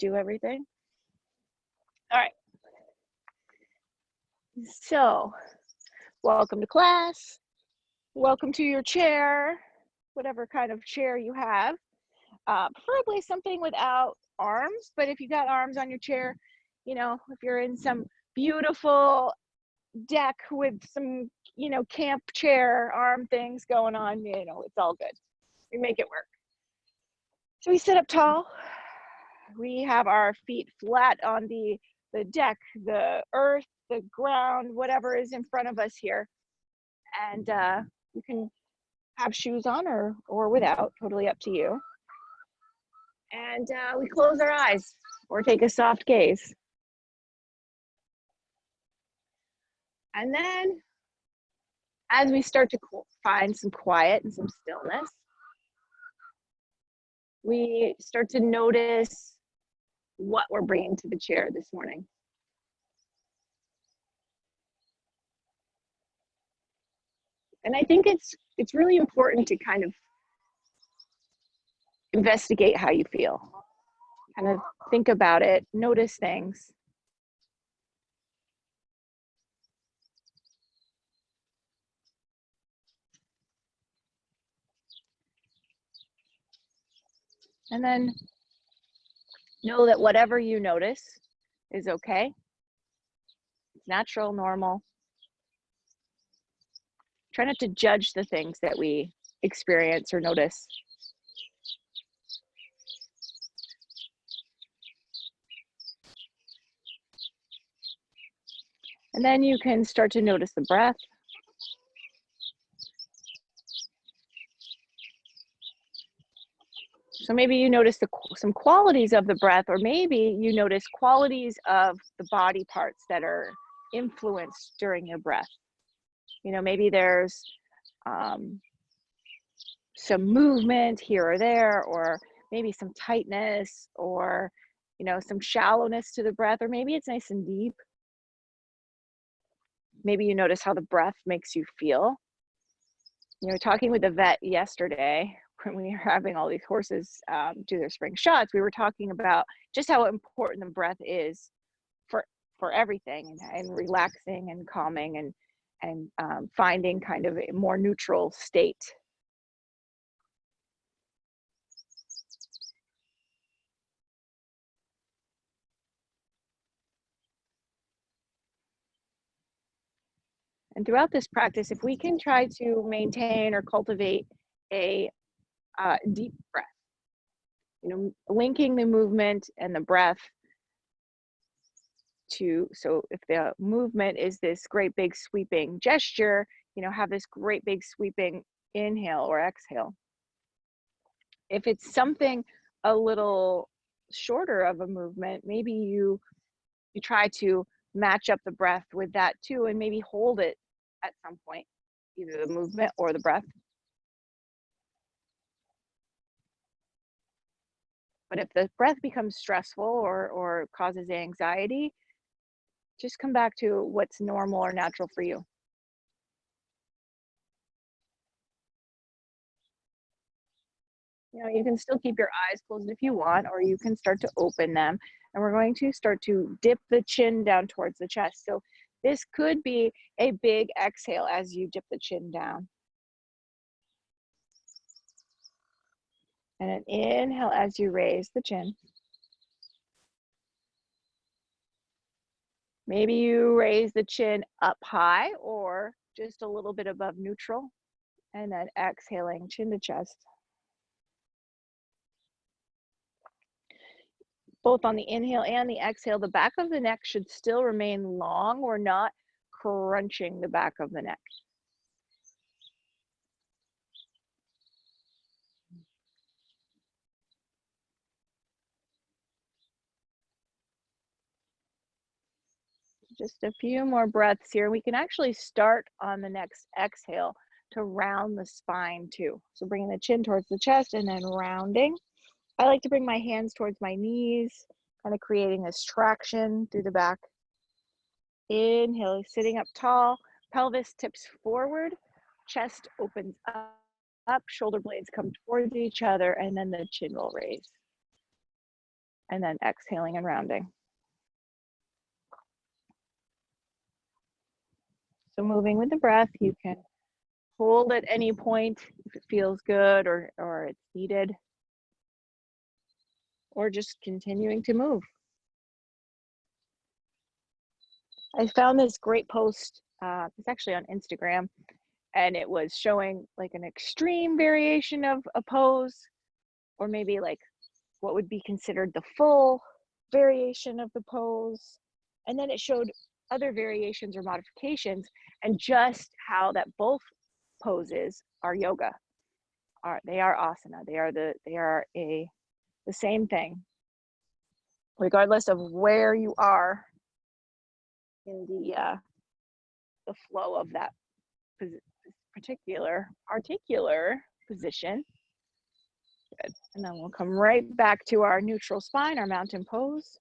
do everything. All right. So, welcome to class. Welcome to your chair, whatever kind of chair you have. Preferably something without arms, but if you got arms on your chair, you know, if you're in some beautiful deck with some, you know, camp chair arm things going on, you know, it's all good. We make it work. So we sit up tall. We have our feet flat on the deck, the earth, the ground, whatever is in front of us here. And you can have shoes on or without, totally up to you. And we close our eyes or take a soft gaze. And then as we start to find some quiet and some stillness, we start to notice what we're bringing to the chair this morning. And I think it's really important to kind of investigate how you feel. Kind of think about it, notice things. And then know that whatever you notice is okay. It's natural, normal. Try not to judge the things that we experience or notice. And then you can start to notice the breath. So maybe you notice some qualities of the breath, or maybe you notice qualities of the body parts that are influenced during your breath. You know, maybe there's some movement here or there, or maybe some tightness, or, you know, some shallowness to the breath, or maybe it's nice and deep. Maybe you notice how the breath makes you feel. You know, talking with the vet yesterday, when we were having all these horses do their spring shots, we were talking about just how important the breath is for everything, and relaxing and calming and finding kind of a more neutral state. And throughout this practice, if we can try to maintain or cultivate a deep breath, you know, linking the movement and the breath to, so if the movement is this great big sweeping gesture, you know, have this great big sweeping inhale or exhale. If it's something a little shorter of a movement, maybe you try to match up the breath with that too, and maybe hold it at some point, either the movement or the breath. But if the breath becomes stressful or causes anxiety, just come back to what's normal or natural for you. You know, you can still keep your eyes closed if you want, or you can start to open them. And we're going to start to dip the chin down towards the chest. So this could be a big exhale as you dip the chin down. And an inhale as you raise the chin. Maybe you raise the chin up high or just a little bit above neutral. And then exhaling, chin to chest. Both on the inhale and the exhale, the back of the neck should still remain long. We're not crunching the back of the neck. Just a few more breaths here. We can actually start on the next exhale to round the spine too. So bringing the chin towards the chest and then rounding. I like to bring my hands towards my knees, kind of creating this traction through the back. Inhale, sitting up tall, pelvis tips forward, chest opens up, shoulder blades come towards each other, and then the chin will raise. and then exhaling and rounding. So moving with the breath, you can hold at any point if it feels good or it's needed, or just continuing to move. I found this great post, it's actually on Instagram, and it was showing like an extreme variation of a pose, or maybe like what would be considered the full variation of the pose. And then it showed other variations or modifications, and just how that both poses are yoga. They are asana. They are the same thing, regardless of where you are in the flow of that particular articular position. Good. And then we'll come right back to our neutral spine, our mountain pose.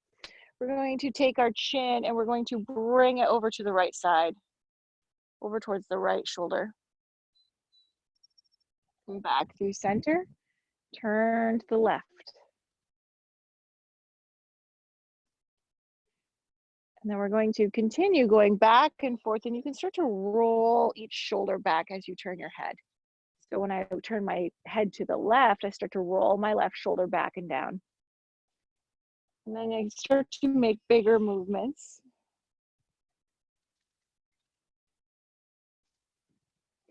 We're going to take our chin and we're going to bring it over to the right side, over towards the right shoulder. Come back through center, turn to the left. And then we're going to continue going back and forth, and you can start to roll each shoulder back as you turn your head. So when I turn my head to the left, I start to roll my left shoulder back and down. And then I start to make bigger movements.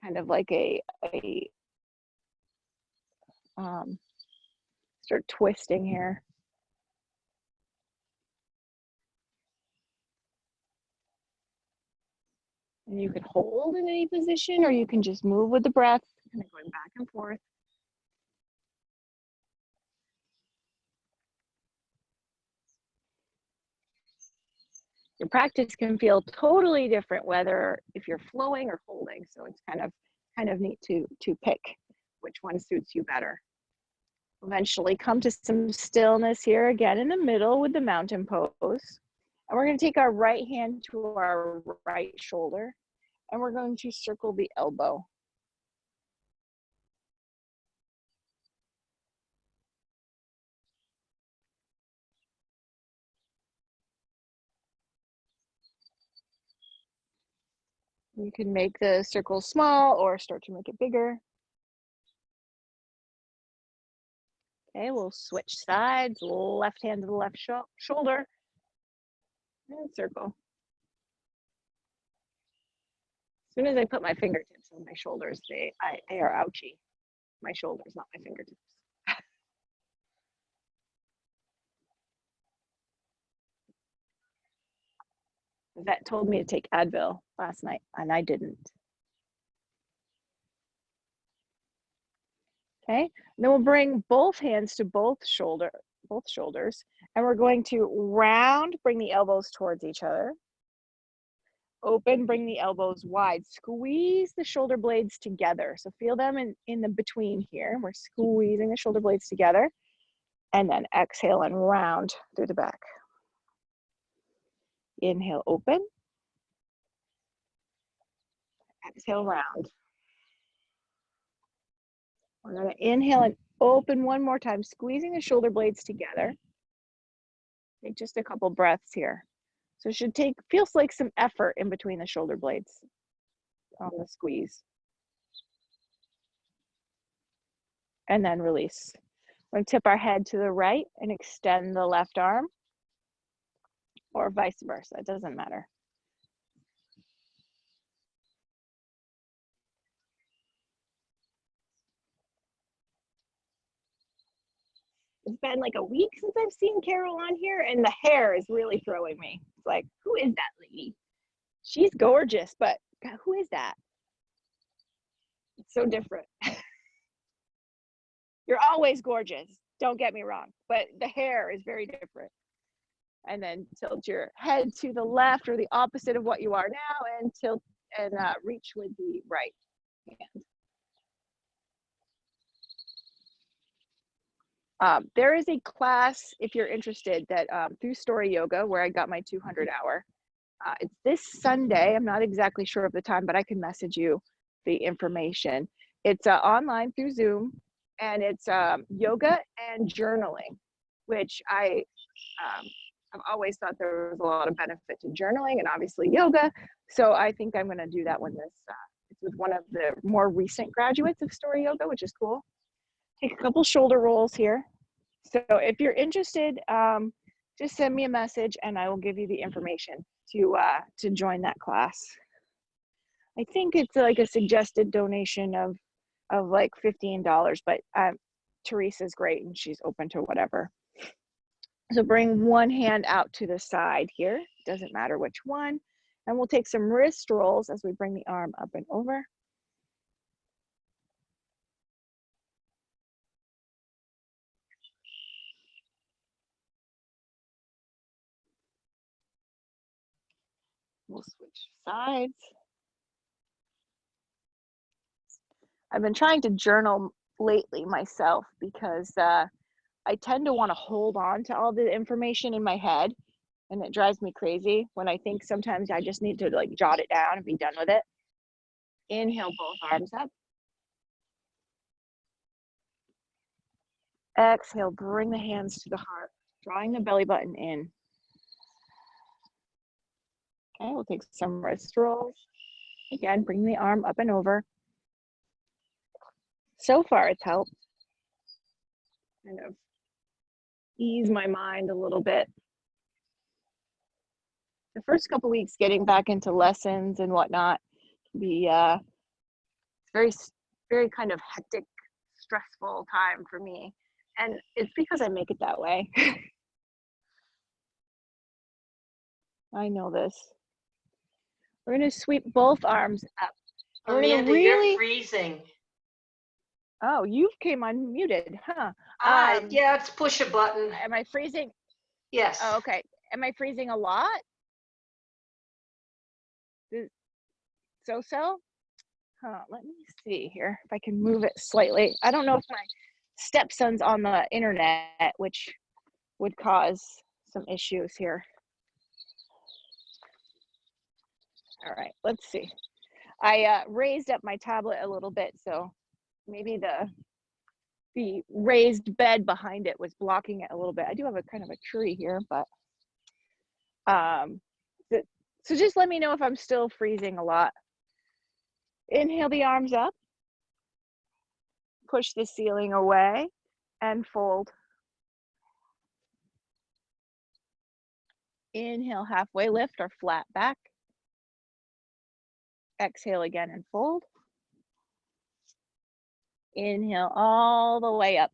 Kind of like start twisting here. And you can hold in any position, or you can just move with the breath, kind of going back and forth. Your practice can feel totally different whether if you're flowing or holding. So it's kind of neat to pick which one suits you better. Eventually come to some stillness here again in the middle with the mountain pose. And we're going to take our right hand to our right shoulder, and we're going to circle the elbow. You can make the circle small or start to make it bigger. Okay, we'll switch sides, left hand to the left shoulder, and circle. As soon as I put my fingertips on my shoulders, they are ouchy. My shoulders, not my fingertips. The vet told me to take Advil last night, and I didn't. Okay, and then we'll bring both hands to both shoulders, and we're going to round, bring the elbows towards each other. Open, bring the elbows wide. Squeeze the shoulder blades together. So feel them in the between here. We're squeezing the shoulder blades together. And then exhale and round through the back. Inhale, open. Exhale, round. We're going to inhale and open one more time, squeezing the shoulder blades together. Take just a couple breaths here. So it should feels like some effort in between the shoulder blades on the squeeze. And then release. We're going to tip our head to the right and extend the left arm, or vice versa, it doesn't matter. It's been like a week since I've seen Carol on here, and the hair is really throwing me. It's like, who is that lady? She's gorgeous, but God, who is that? It's so different. You're always gorgeous, don't get me wrong, but the hair is very different. And then tilt your head to the left or the opposite of what you are now, and tilt and reach with the right hand. There is a class, if you're interested, that through Story Yoga, where I got my 200 hour. It's this Sunday. I'm not exactly sure of the time, but I can message you the information. It's online through Zoom, and it's yoga and journaling, which I I've always thought there was a lot of benefit to journaling and obviously yoga. So I think I'm going to do that when it's with one of the more recent graduates of Story Yoga, which is cool. Take a couple shoulder rolls here. So if you're interested, just send me a message and I will give you the information to join that class. I think it's like a suggested donation of like $15, but Teresa's great and she's open to whatever. So bring one hand out to the side here, doesn't matter which one. And we'll take some wrist rolls as we bring the arm up and over. We'll switch sides. I've been trying to journal lately myself because I tend to want to hold on to all the information in my head, and it drives me crazy when I think sometimes I just need to like jot it down and be done with it. Inhale, both arms up. Exhale, bring the hands to the heart, drawing the belly button in. Okay, we'll take some wrist rolls. Again, bring the arm up and over. So far, it's helped kind of ease my mind a little bit. The first couple weeks getting back into lessons and whatnot can be very kind of hectic, stressful time for me. And it's because I make it that way. I know this. We're going to sweep both arms up. Amanda, you're freezing. Oh, you came unmuted, huh? Yeah, let's push a button. Am I freezing? Yes. Oh, okay. Am I freezing a lot? So? Huh, let me see here if I can move it slightly. I don't know if my stepson's on the internet, which would cause some issues here. All right, let's see. I raised up my tablet a little bit, so maybe the raised bed behind it was blocking it a little bit. I do have a kind of a tree here, but so just let me know if I'm still freezing a lot. Inhale the arms up, push the ceiling away and fold. Inhale, halfway lift or flat back. Exhale again and fold. Inhale all the way up.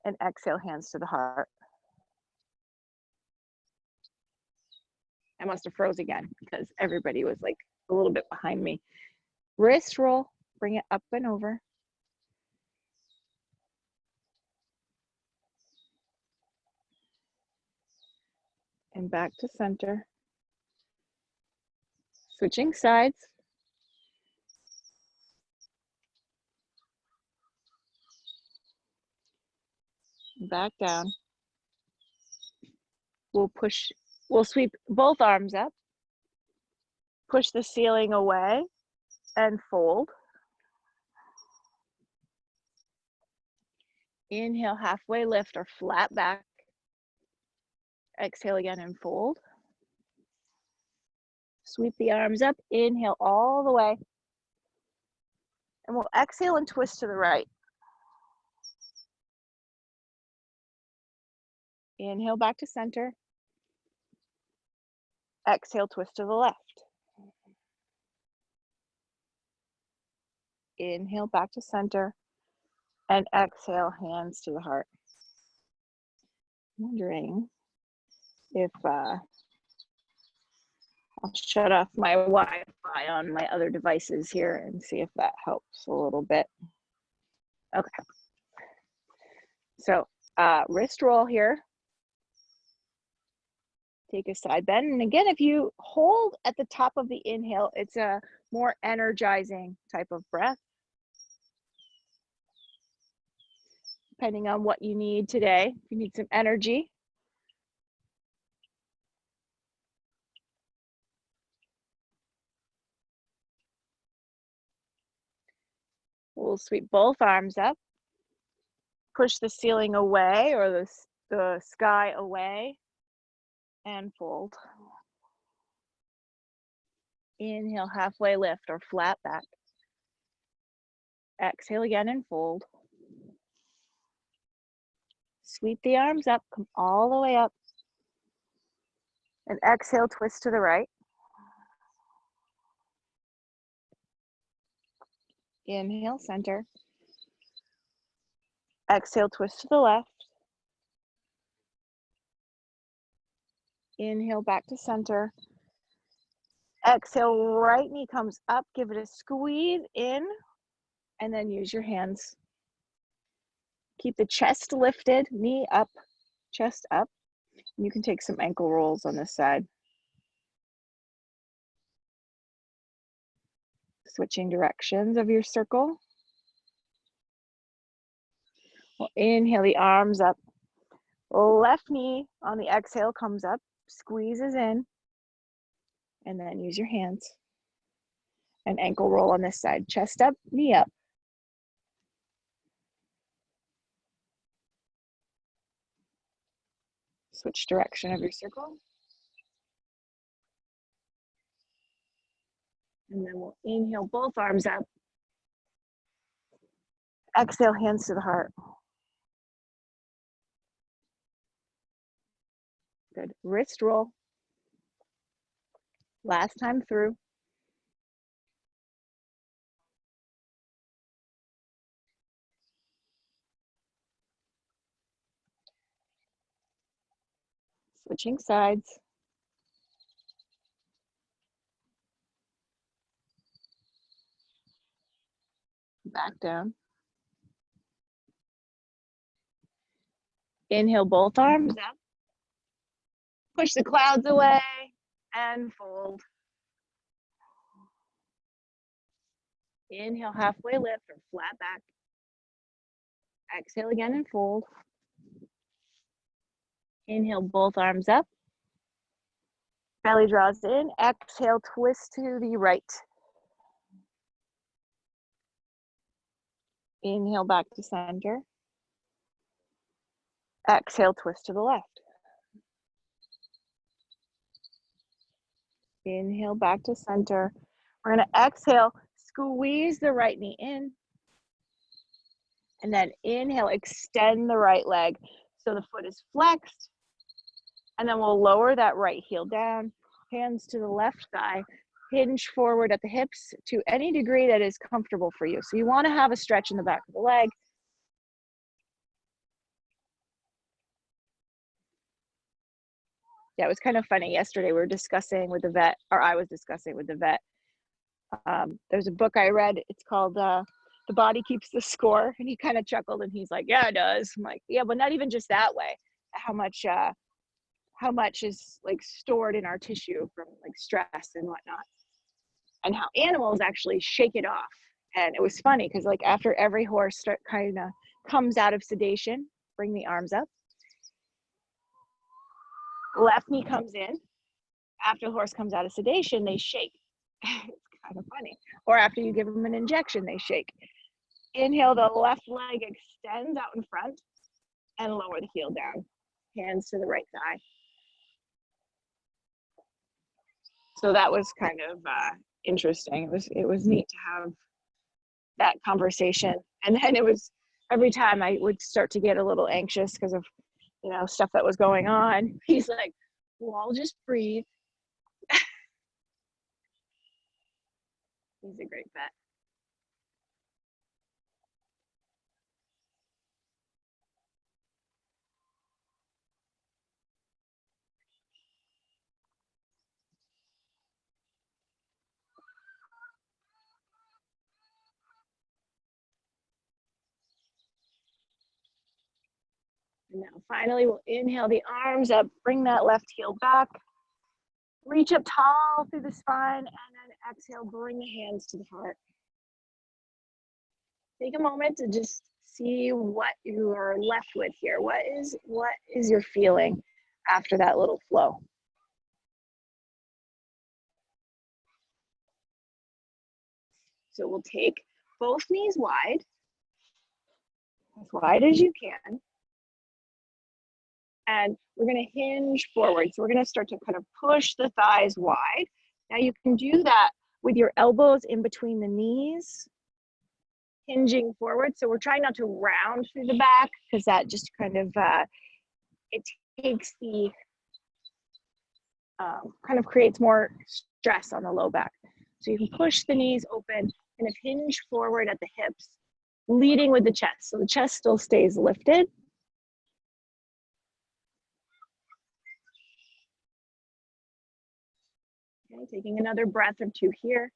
And exhale, hands to the heart. I must have froze again because everybody was like a little bit behind me. Wrist roll, bring it up and over. And back to center. Switching sides. Back down. We'll sweep both arms up. Push the ceiling away and fold. Inhale, halfway lift or flat back. Exhale again and fold. Sweep the arms up, inhale all the way. And we'll exhale and twist to the right. Inhale back to center. Exhale, twist to the left. Inhale back to center. And exhale, hands to the heart. I'm wondering if I'll shut off my Wi-Fi on my other devices here and see if that helps a little bit. Okay. So wrist roll here. Take a side bend. And again, if you hold at the top of the inhale, it's a more energizing type of breath. Depending on what you need today. If you need some energy. We'll sweep both arms up. Push the ceiling away or the sky away and fold. Inhale, halfway lift or flat back. Exhale again and fold. Sweep the arms up, come all the way up. And exhale, twist to the right. Inhale, center. Exhale, twist to the left. Inhale, back to center. Exhale, right knee comes up, give it a squeeze in, and then use your hands. Keep the chest lifted, knee up, chest up. You can take some ankle rolls on this side. Switching directions of your circle. We'll inhale the arms up. Left knee on the exhale comes up, squeezes in, and then use your hands. An ankle roll on this side. Chest up, knee up. Switch direction of your circle. And then we'll inhale both arms up. Exhale, hands to the heart. Good. Wrist roll. Last time through. Switching sides. Back down. Inhale both arms up. Push the clouds away and fold. Inhale, halfway lift or flat back. Exhale again and fold. Inhale, both arms up. Belly draws in. Exhale, twist to the right. Inhale, back to center. Exhale, twist to the left. Inhale, back to center. We're going to exhale, squeeze the right knee in. And then inhale, extend the right leg so the foot is flexed. And then we'll lower that right heel down, hands to the left thigh, hinge forward at the hips to any degree that is comfortable for you. So you want to have a stretch in the back of the leg. Yeah, it was kind of funny. Yesterday we were discussing with the vet, or I was discussing with the vet. There's a book I read. It's called The Body Keeps the Score. And he kind of chuckled and he's like, yeah, it does. I'm like, yeah, but not even just that way. How much is like stored in our tissue from like stress and whatnot. And how animals actually shake it off. And it was funny because like after every horse kind of comes out of sedation, bring the arms up. Left knee comes in. After the horse comes out of sedation, they shake. It's kind of funny. Or after you give them an injection, they shake. Inhale, the left leg extends out in front and lower the heel down. Hands to the right thigh. So that was kind of interesting. It was neat to have that conversation. And then it was every time I would start to get a little anxious because of stuff that was going on. He's like, well, I'll just breathe. He's a great vet. And now finally we'll inhale the arms up, bring that left heel back, reach up tall through the spine, and then exhale, bring the hands to the heart. Take a moment to just see what you are left with here. What is your feeling after that little flow? So we'll take both knees wide as you can. And we're gonna hinge forward. So we're gonna start to kind of push the thighs wide. Now you can do that with your elbows in between the knees, hinging forward. So we're trying not to round through the back because that just kind of, it takes the, kind of creates more stress on the low back. So you can push the knees open, kind of hinge forward at the hips, leading with the chest. So the chest still stays lifted. Okay, taking another breath or two here.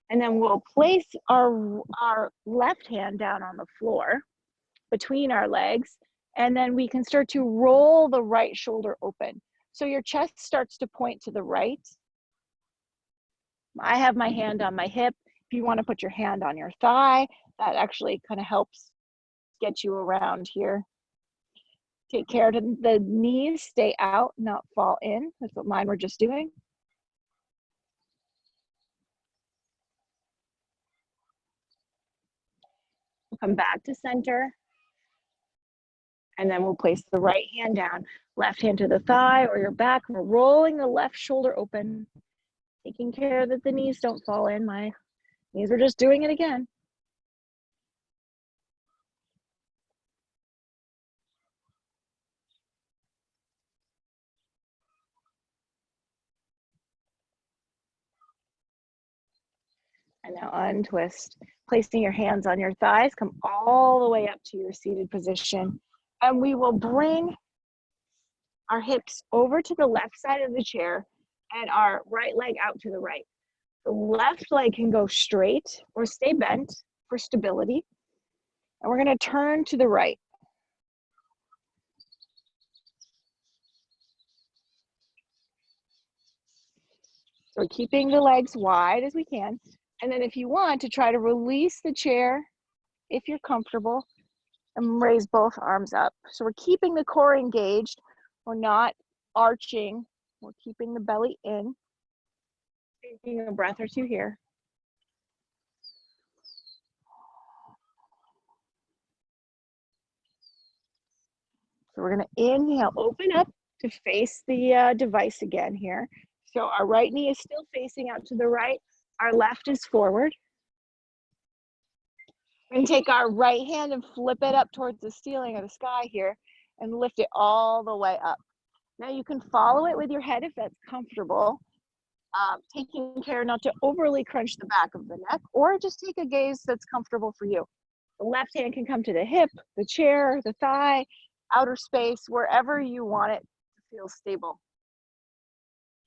And then we'll place our left hand down on the floor between our legs, and then we can start to roll the right shoulder open. So your chest starts to point to the right. I have my hand on my hip. If you want to put your hand on your thigh, that actually kind of helps get you around here. Take care to the knees, stay out, not fall in. That's what mine were just doing. We'll come back to center. And then we'll place the right hand down, left hand to the thigh or your back. We're rolling the left shoulder open, taking care that the knees don't fall in. My knees are just doing it again. And now untwist, placing your hands on your thighs, come all the way up to your seated position. And we will bring our hips over to the left side of the chair and our right leg out to the right. The left leg can go straight or stay bent for stability. And we're gonna turn to the right. So we're keeping the legs wide as we can. And then if you want to try to release the chair, if you're comfortable, and raise both arms up. So we're keeping the core engaged. We're not arching. We're keeping the belly in. Taking a breath or two here. So we're gonna inhale, open up to face the device again here. So our right knee is still facing out to the right. Our left is forward. We're gonna take our right hand and flip it up towards the ceiling or the sky here and lift it all the way up. Now you can follow it with your head if that's comfortable, taking care not to overly crunch the back of the neck, or just take a gaze that's comfortable for you. The left hand can come to the hip, the chair, the thigh, outer space, wherever you want it to feel stable.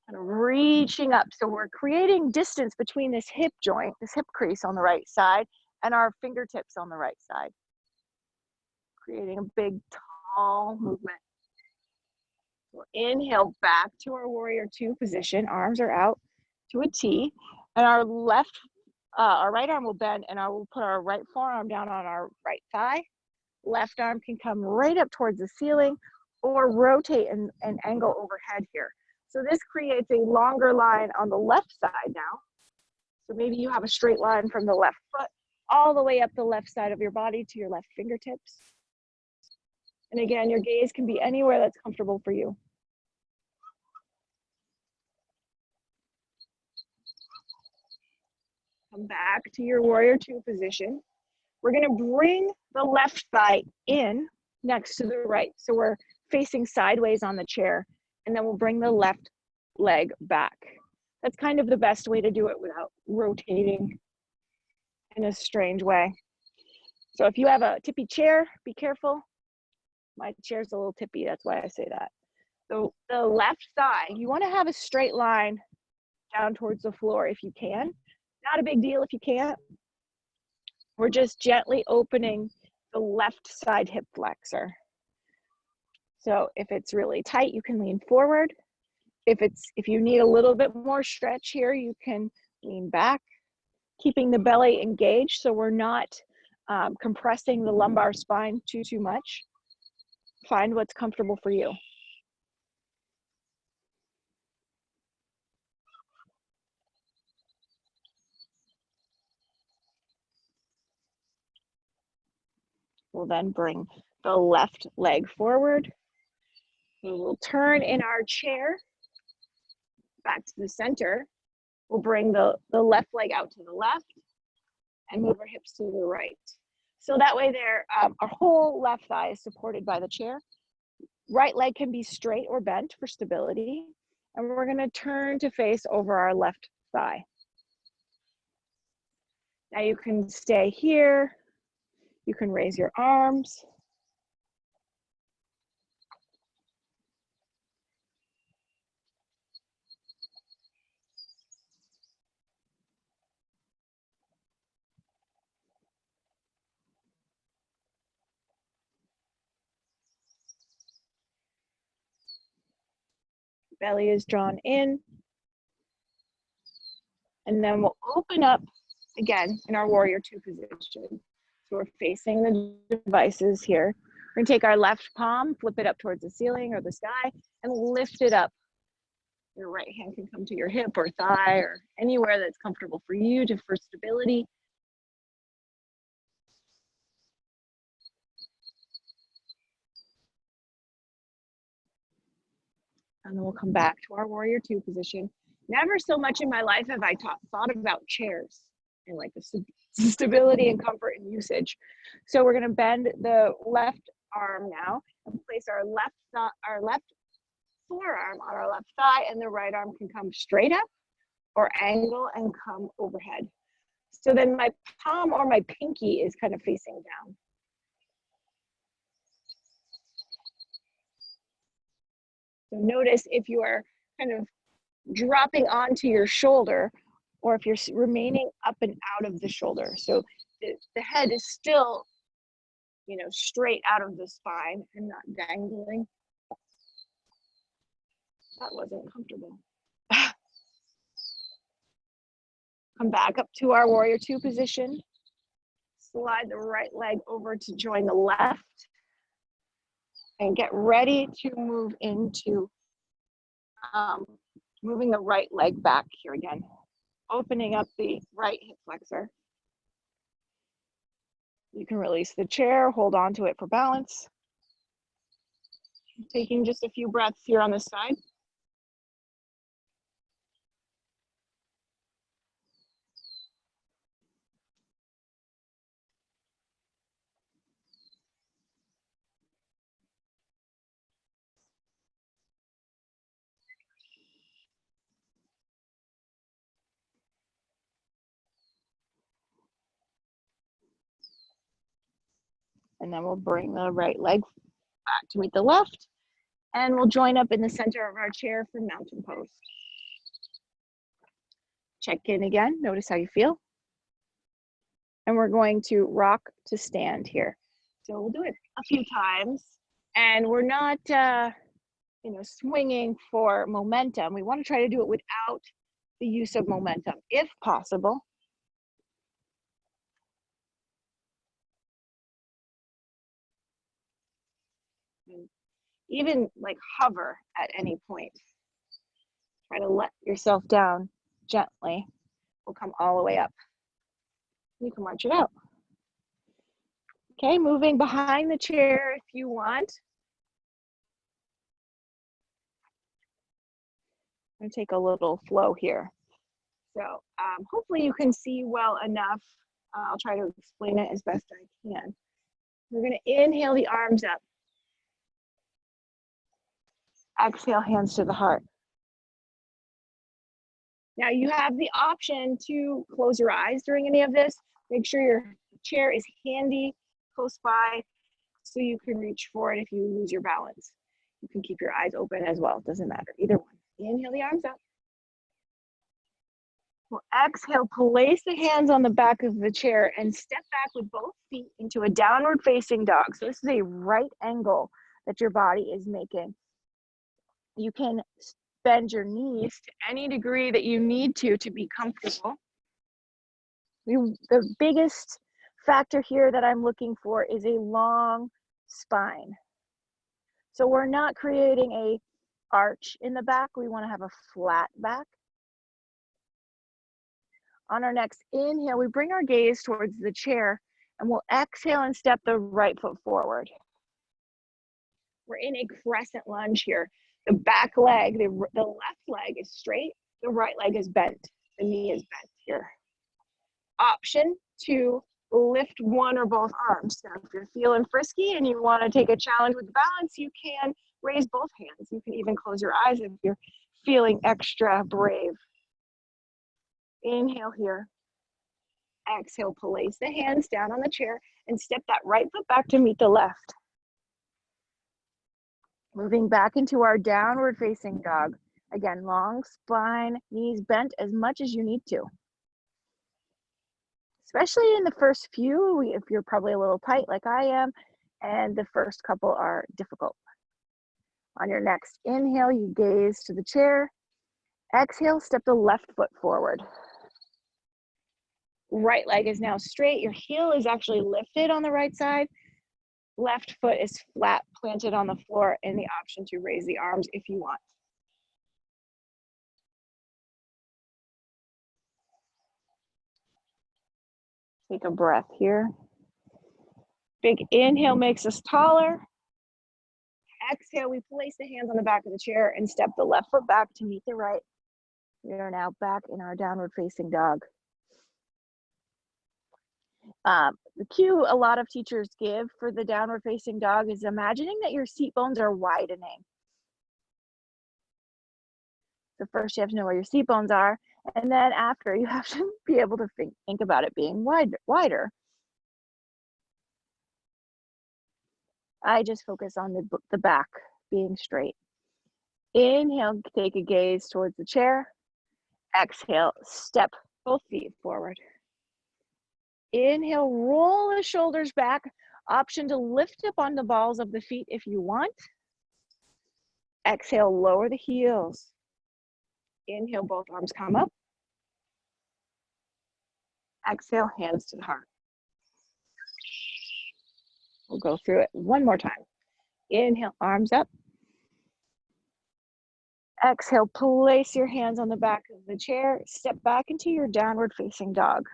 Kind of reaching up. So we're creating distance between this hip joint, this hip crease on the right side, and our fingertips on the right side. Creating a big, tall movement. We'll inhale back to our warrior two position. Arms are out to a T. And our right arm will bend, and we'll put our right forearm down on our right thigh. Left arm can come right up towards the ceiling or rotate and angle overhead here. So this creates a longer line on the left side now. So maybe you have a straight line from the left foot all the way up the left side of your body to your left fingertips. And again, your gaze can be anywhere that's comfortable for you. Come back to your warrior two position. We're gonna bring the left thigh in next to the right. So we're facing sideways on the chair, and then we'll bring the left leg back. That's kind of the best way to do it without rotating in a strange way. So if you have a tippy chair, be careful. My chair's a little tippy, that's why I say that. So the left thigh, you wanna have a straight line down towards the floor if you can. Not a big deal if you can't. We're just gently opening the left side hip flexor. So if it's really tight, you can lean forward. If you need a little bit more stretch here, you can lean back, keeping the belly engaged so we're not compressing the lumbar spine too much. Find what's comfortable for you. We'll then bring the left leg forward, We'll turn in our chair back to the center. We'll bring the left leg out to the left and move our hips to the right. So that way there, our whole left thigh is supported by the chair. Right leg can be straight or bent for stability. And we're gonna turn to face over our left thigh. Now you can stay here. You can raise your arms. Belly is drawn in. And then we'll open up again in our warrior two position. So we're facing the devices here. We're gonna take our left palm, flip it up towards the ceiling or the sky, and lift it up. Your right hand can come to your hip or thigh or anywhere that's comfortable for you for stability. And then we'll come back to our warrior two position. Never so much in my life have I thought about chairs and like the stability and comfort and usage. So we're gonna bend the left arm now and place our left forearm on our left thigh, and the right arm can come straight up or angle and come overhead. So then my palm or my pinky is kind of facing down. So notice if you are kind of dropping onto your shoulder or if you're remaining up and out of the shoulder. So the head is still, you know, straight out of the spine and not dangling. That wasn't comfortable. Come back up to our warrior two position. Slide the right leg over to join the left. And get ready to move into moving the right leg back here again. Opening up the right hip flexor. You can release the chair, hold on to it for balance. Taking just a few breaths here on this side. And then we'll bring the right leg back to meet the left. And we'll join up in the center of our chair for mountain pose. Check in again, notice how you feel. And we're going to rock to stand here. So we'll do it a few times. And we're not, you know, swinging for momentum. We want to try to do it without the use of momentum, if possible. And even like hover at any point. Try to let yourself down gently. We'll come all the way up. You can march it out. Okay, moving behind the chair if you want. I'm gonna take a little flow here. So hopefully you can see well enough. I'll try to explain it as best I can. We're gonna inhale the arms up. Exhale, hands to the heart. Now you have the option to close your eyes during any of this. Make sure your chair is handy, close by, so you can reach for it if you lose your balance. You can keep your eyes open as well, it doesn't matter, either one. Inhale the arms up. We'll exhale, place the hands on the back of the chair and step back with both feet into a downward facing dog. So this is a right angle that your body is making. You can bend your knees to any degree that you need to be comfortable. The biggest factor here that I'm looking for is a long spine. So we're not creating a arch in the back. We want to have a flat back. On our next inhale, we bring our gaze towards the chair and we'll exhale and step the right foot forward. We're in a crescent lunge here. The back leg, the left leg is straight, the right leg is bent, the knee is bent here. Option to lift one or both arms. Now, if you're feeling frisky and you want to take a challenge with the balance, you can raise both hands. You can even close your eyes if you're feeling extra brave. Inhale here. Exhale, place the hands down on the chair and step that right foot back to meet the left. Moving back into our downward facing dog. Again, long spine, knees bent as much as you need to. Especially in the first few, if you're probably a little tight like I am, and the first couple are difficult. On your next inhale, you gaze to the chair. Exhale, step the left foot forward. Right leg is now straight. Your heel is actually lifted on the right side. Left foot is flat, planted on the floor, and the option to raise the arms if you want. Take a breath here. Big inhale makes us taller. Exhale, we place the hands on the back of the chair and step the left foot back to meet the right. We are now back in our downward facing dog. The cue a lot of teachers give for the downward facing dog is imagining that your seat bones are widening. So first you have to know where your seat bones are, and then after you have to be able to think about it being wider. I just focus on the back being straight. Inhale, take a gaze towards the chair. Exhale, step both feet forward. Inhale, roll the shoulders back. Option to lift up on the balls of the feet if you want. Exhale, lower the heels. Inhale, both arms come up. Exhale, hands to the heart. We'll go through it one more time. Inhale, arms up. Exhale, place your hands on the back of the chair. Step back into your downward facing dog.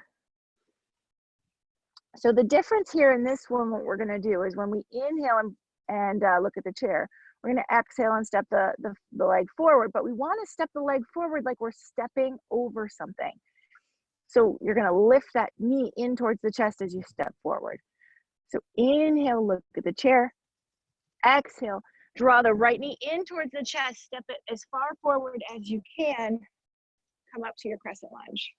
So the difference here in this one, what we're gonna do is when we inhale and look at the chair, we're gonna exhale and step the leg forward, but we wanna step the leg forward like we're stepping over something. So you're gonna lift that knee in towards the chest as you step forward. So inhale, look at the chair. Exhale, draw the right knee in towards the chest, step it as far forward as you can, come up to your crescent lunge.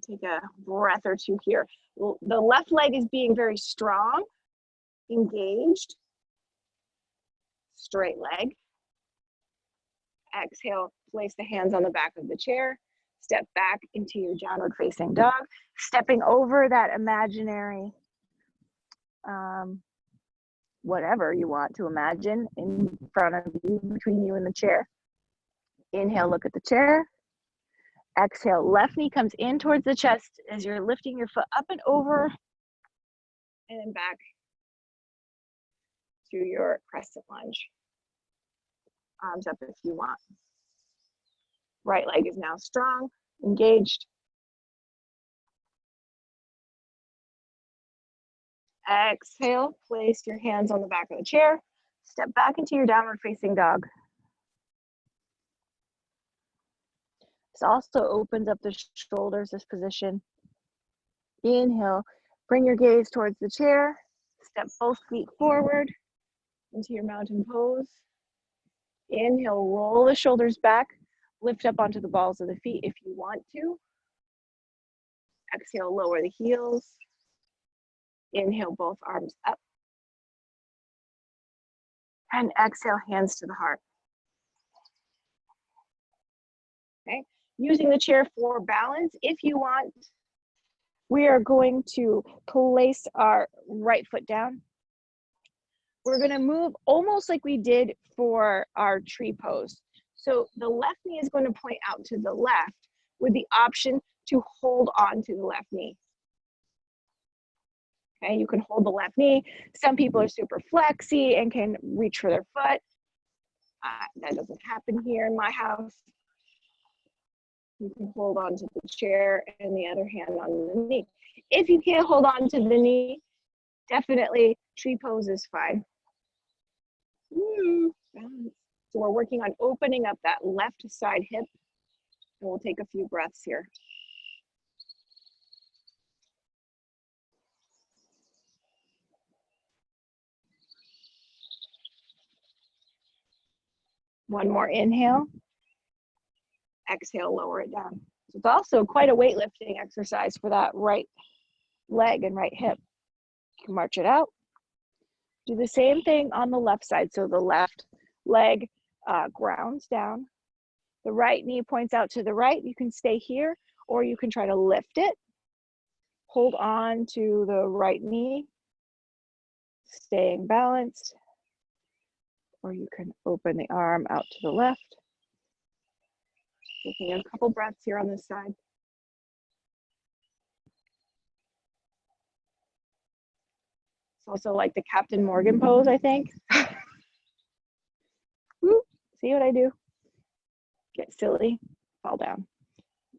Take a breath or two here. The left leg is being very strong, engaged, straight leg. Exhale, place the hands on the back of the chair, step back into your downward facing dog, stepping over that imaginary whatever you want to imagine in front of you, between you and the chair. Inhale, look at the chair. Exhale, left knee comes in towards the chest as you're lifting your foot up and over, and then back to your crescent lunge. Arms up if you want. Right leg is now strong, engaged. Exhale, place your hands on the back of the chair. Step back into your downward facing dog. This also opens up the shoulders, this position. Inhale, bring your gaze towards the chair. Step both feet forward into your mountain pose. Inhale, roll the shoulders back. Lift up onto the balls of the feet if you want to. Exhale, lower the heels. Inhale, both arms up. And exhale, hands to the heart. Okay, using the chair for balance, if you want, we are going to place our right foot down. We're gonna move almost like we did for our tree pose. So the left knee is going to point out to the left with the option to hold on to the left knee. Okay, you can hold the left knee. Some people are super flexy and can reach for their foot. That doesn't happen here in my house. You can hold on to the chair and the other hand on the knee. If you can't hold on to the knee, definitely Tree pose is fine. Woo, balance. So we're working on opening up that left side hip, and we'll take a few breaths here. One more inhale. Exhale, lower it down. So it's also quite a weightlifting exercise for that right leg and right hip. You can march it out. Do the same thing on the left side. So the left leg grounds down. The right knee points out to the right. You can stay here, or you can try to lift it. Hold on to the right knee, staying balanced. Or you can open the arm out to the left. Taking a couple breaths here on this side. It's also like the Captain Morgan pose, I think. Woo, see what I do? Get silly, fall down.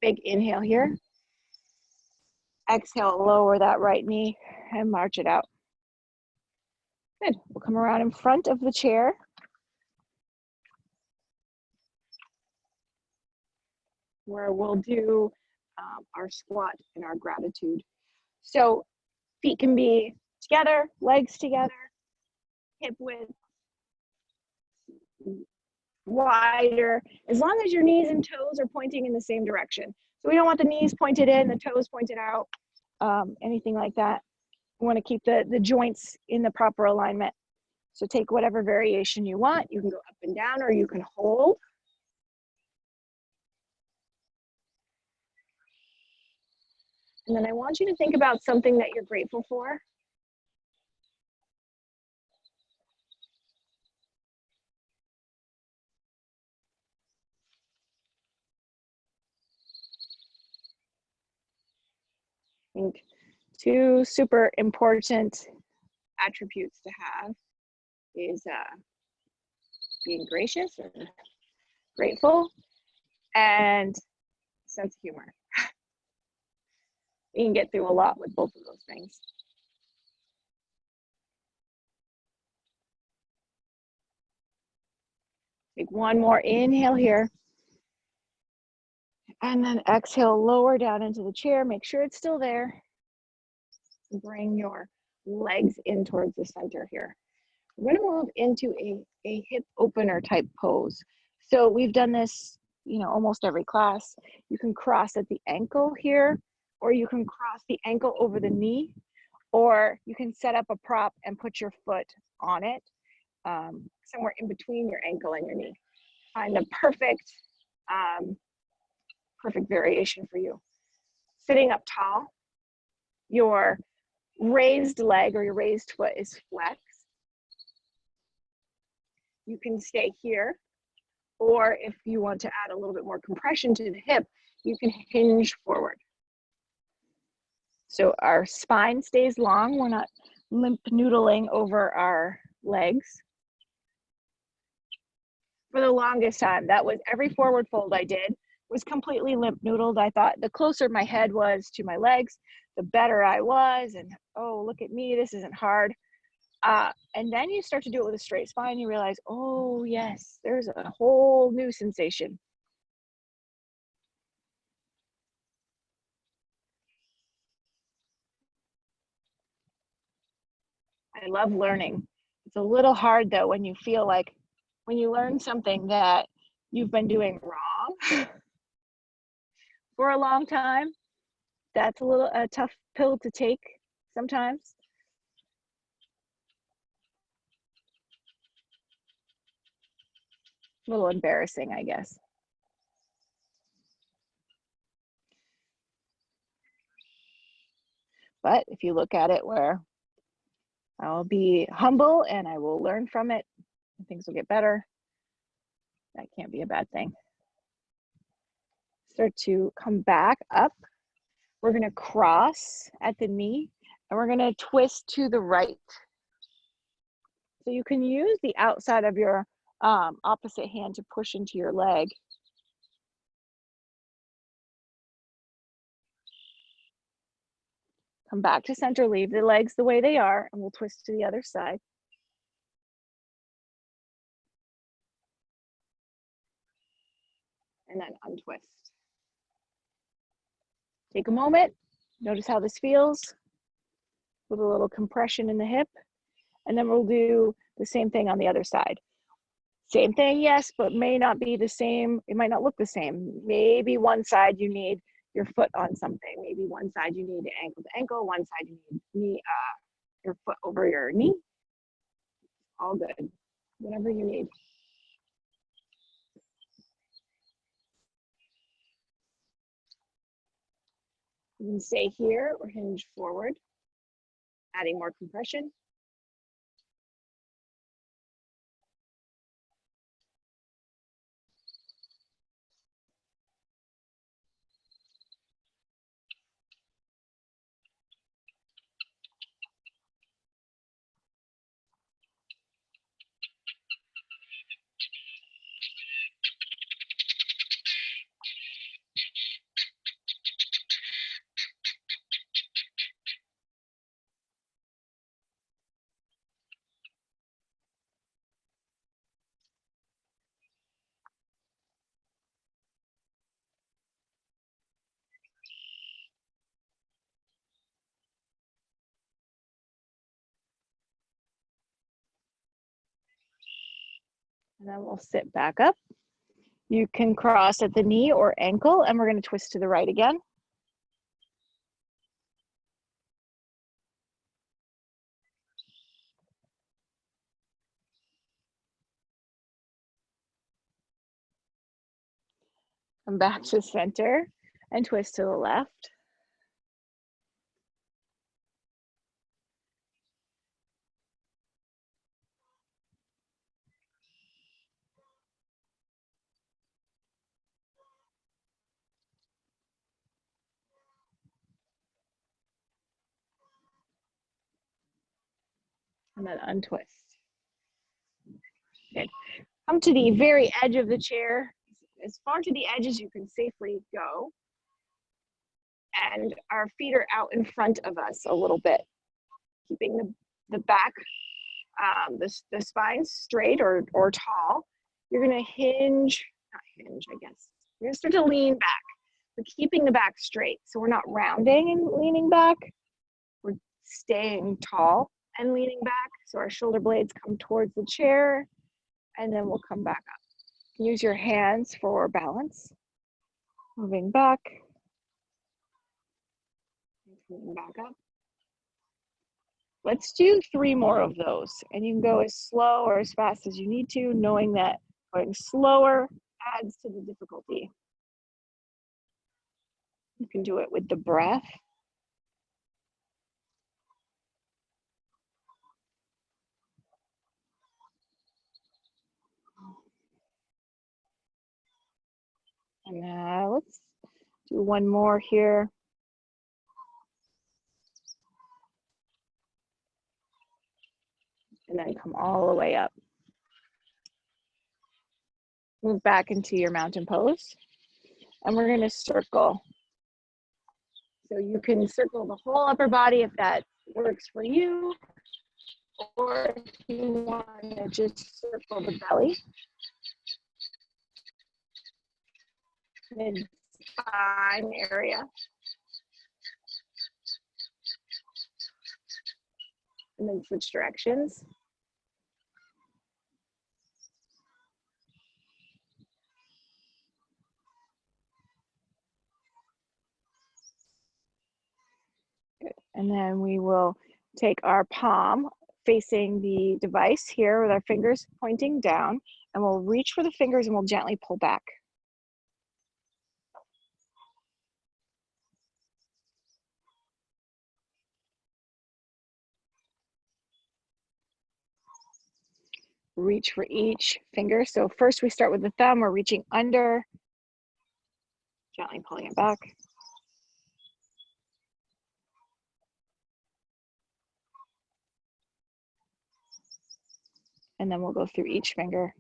Big inhale here. Exhale, lower that right knee and march it out. Good, we'll come around in front of the chair. Where we'll do our squat and our gratitude. So feet can be together, legs together, hip width wider, as long as your knees and toes are pointing in the same direction. So we don't want the knees pointed in, the toes pointed out, anything like that. We want to keep the joints in the proper alignment. So take whatever variation you want. You can go up and down, or you can hold. And then I want you to think about something that you're grateful for. I think two super important attributes to have is being gracious and grateful, and sense of humor. You can get through a lot with both of those things. Take one more inhale here. And then exhale, lower down into the chair. Make sure it's still there. Bring your legs in towards the center here. We're going to move into a hip opener type pose. So we've done this, almost every class. You can cross at the ankle here, or you can cross the ankle over the knee, or you can set up a prop and put your foot on it, somewhere in between your ankle and your knee. Find the perfect variation for you. Sitting up tall, your raised leg or your raised foot is flexed. You can stay here, or if you want to add a little bit more compression to the hip, you can hinge forward. So our spine stays long. We're not limp noodling over our legs. For the longest time, that was every forward fold I did was completely limp noodled. I thought the closer my head was to my legs, the better I was. And oh, look at me, this isn't hard. And then you start to do it with a straight spine, you realize, oh yes, there's a whole new sensation. I love learning. It's a little hard though when you feel like when you learn something that you've been doing wrong for a long time. That's a tough pill to take sometimes. A little embarrassing, I guess. But if you look at it where I'll be humble and I will learn from it, and things will get better, that can't be a bad thing. Start to come back up. We're going to cross at the knee and we're going to twist to the right. So you can use the outside of your opposite hand to push into your leg. Come back to center, leave the legs the way they are, and we'll twist to the other side. And then untwist. Take a moment, notice how this feels with a little compression in the hip, and then we'll do the same thing on the other side. Same thing, yes, but may not be the same. It might not look the same. Maybe one side you need your foot on something. Maybe one side you need ankle to ankle, one side you need your foot over your knee. All good, whatever you need. You can stay here or hinge forward, adding more compression. And then we'll sit back up. You can cross at the knee or ankle, and we're going to twist to the right again. Come back to center and twist to the left. And then untwist. Good. Come to the very edge of the chair, as far to the edge as you can safely go. And our feet are out in front of us a little bit, keeping the back, the spine straight or tall. You're gonna hinge, not hinge, I guess. You're gonna start to lean back. We're keeping the back straight, so we're not rounding and leaning back. We're staying tall and leaning back, so our shoulder blades come towards the chair, and then we'll come back up. Use your hands for balance. Moving back, moving back up. Let's do 3 more of those, and you can go as slow or as fast as you need to, knowing that going slower adds to the difficulty. You can do it with the breath. And let's do 1 more here. And then come all the way up. Move back into your mountain pose. And we're gonna circle. So you can circle the whole upper body if that works for you. Or if you wanna just circle the belly. Mid-spine area. And then switch directions. Good. And then we will take our palm facing the device here with our fingers pointing down, and we'll reach for the fingers and we'll gently pull back. Reach for each finger. So first we start with the thumb, we're reaching under, gently pulling it back. And then we'll go through each finger.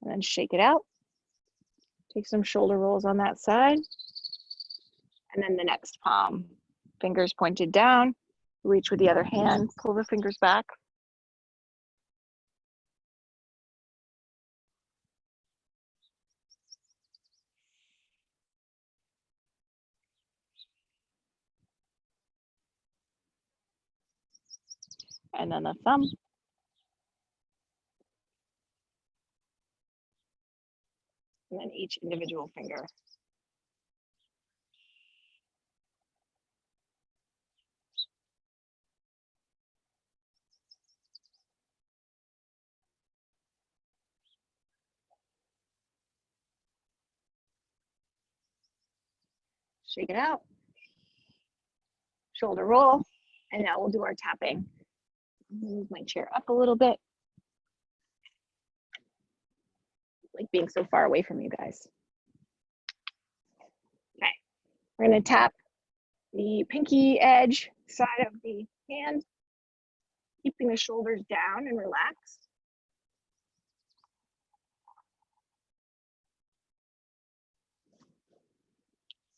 and then shake it out. Take some shoulder rolls on that side. And then the next palm, fingers pointed down, reach with the other hand, pull the fingers back. And then the thumb. And then each individual finger. Shake it out. Shoulder roll. And now we'll do our tapping. Move my chair up a little bit. Like being so far away from you guys. Okay, we're gonna tap the pinky edge side of the hand, keeping the shoulders down and relaxed.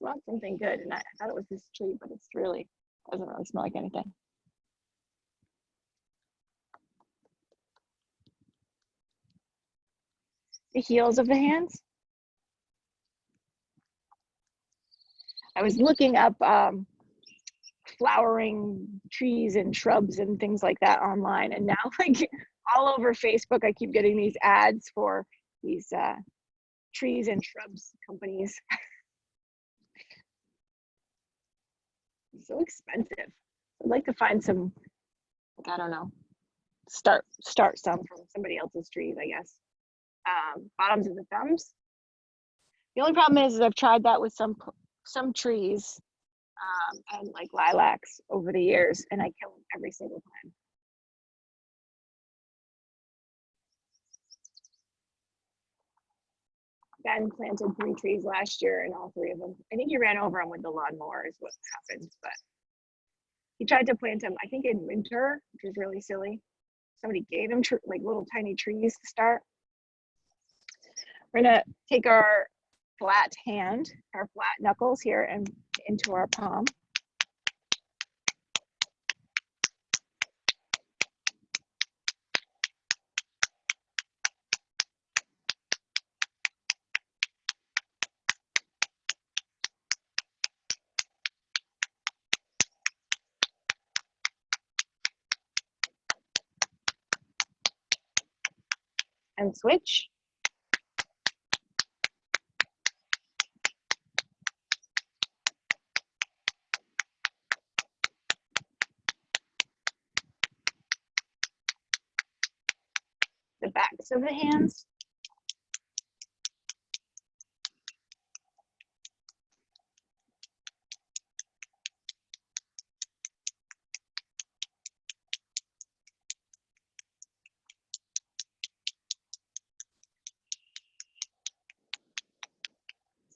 Smelled something good, and I thought it was this tree, but it's really doesn't really smell like anything. The heels of the hands. I was looking up flowering trees and shrubs and things like that online, and now like all over Facebook, I keep getting these ads for these trees and shrubs companies. So expensive. I'd like to find some, I don't know, start some from somebody else's trees, I guess. Bottoms of the thumbs. The only problem is I've tried that with some trees and like lilacs over the years, and I kill them every single time. Ben planted 3 trees last year, and all 3 of them, I think he ran over them with the lawnmower is what happened, but he tried to plant them, I think in winter, which was really silly. Somebody gave him like little tiny trees to start. We're gonna take our flat hand, our flat knuckles here and into our palm. And switch. The backs of the hands.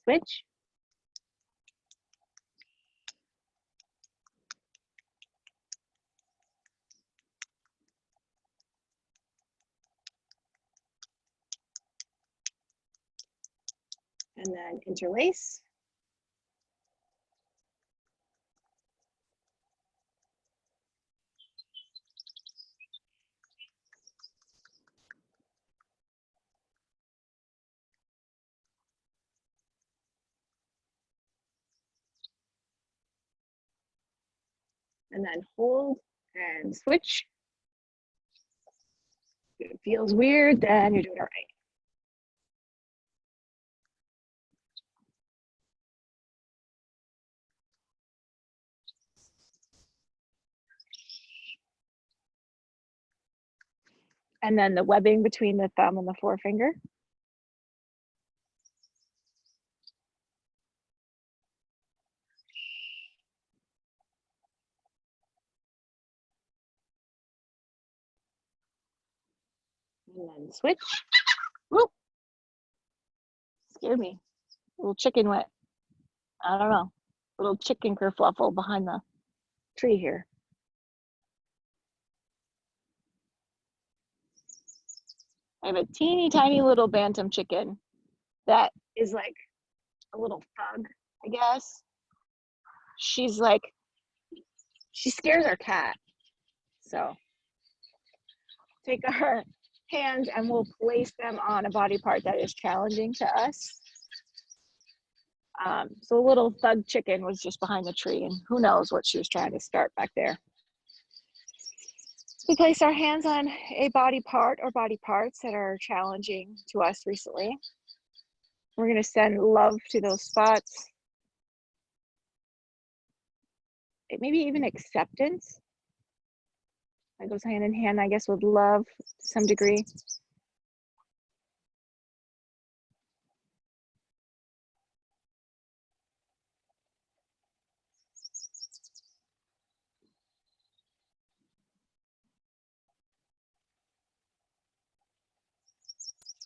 Switch. And then interlace. And then hold and switch. If it feels weird, then you're doing it right. And then the webbing between the thumb and the forefinger. And then switch. Whoop. Scared me. A little chicken wet. I don't know. A little chicken kerfluffle behind the tree here. I have a teeny tiny little bantam chicken that is like a little thug, I guess. She's like, she scares our cat. So take our hands and we'll place them on a body part that is challenging to us. So a little thug chicken was just behind the tree, and who knows what she was trying to start back there. We place our hands on a body part or body parts that are challenging to us recently. We're going to send love to those spots. Maybe even acceptance. That goes hand in hand, I guess, with love to some degree.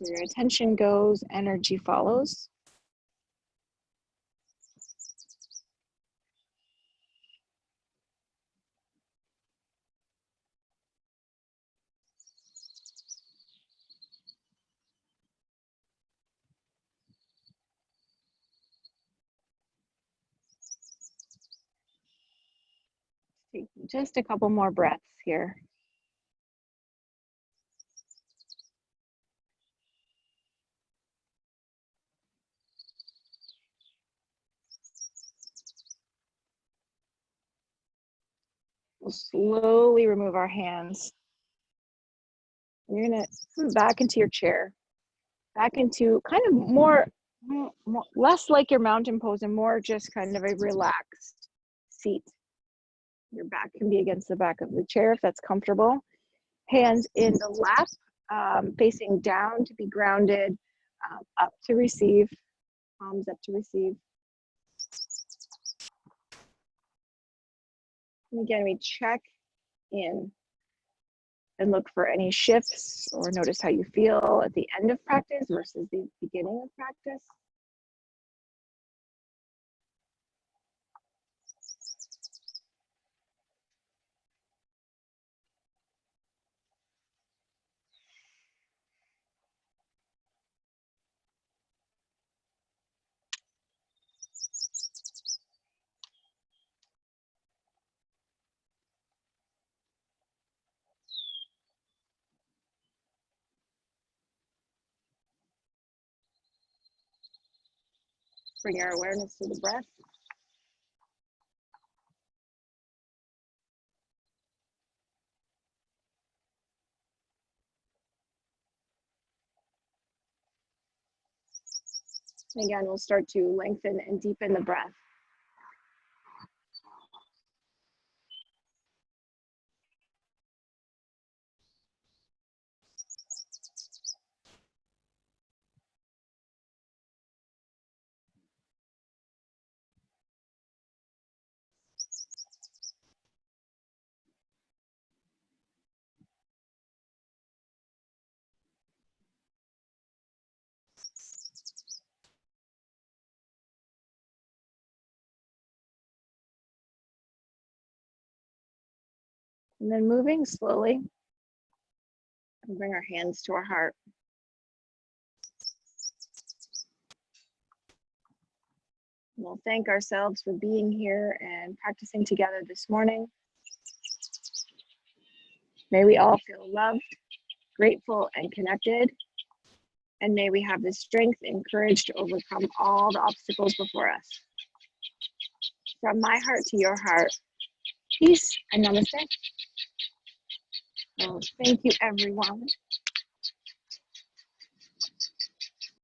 Where your attention goes, energy follows. Take just a couple more breaths here. We'll slowly remove our hands. You're gonna come back into your chair, back into kind of more, less like your mountain pose and more just kind of a relaxed seat. Your back can be against the back of the chair if that's comfortable. Hands in the lap, facing down to be grounded, up to receive, palms up to receive. And again, we check in and look for any shifts or notice how you feel at the end of practice versus the beginning of practice. Bring our awareness to the breath. And again, we'll start to lengthen and deepen the breath. And then moving slowly, and bring our hands to our heart. We'll thank ourselves for being here and practicing together this morning. May we all feel loved, grateful, and connected. And may we have the strength and courage to overcome all the obstacles before us. From my heart to your heart, peace and namaste. Well, thank you, everyone.